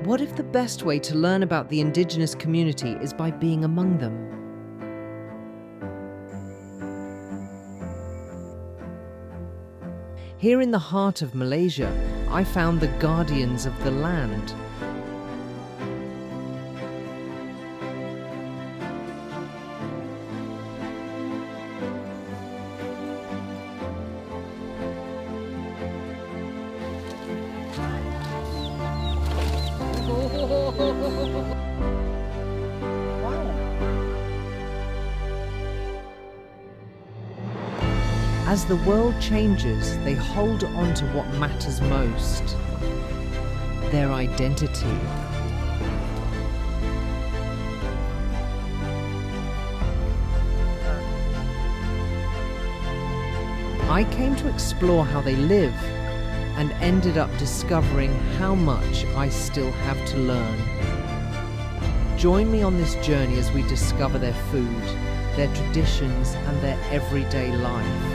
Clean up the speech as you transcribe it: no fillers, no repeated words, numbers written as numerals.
What if the best way to learn about the indigenous community is by being among them? Here in the heart of Malaysia, I found the guardians of the land. As the world changes, they hold on to what matters most: their identity. I came to explore how they live and ended up discovering how much I still have to learn. Join me on this journey as we discover their food, their traditions, and their everyday life.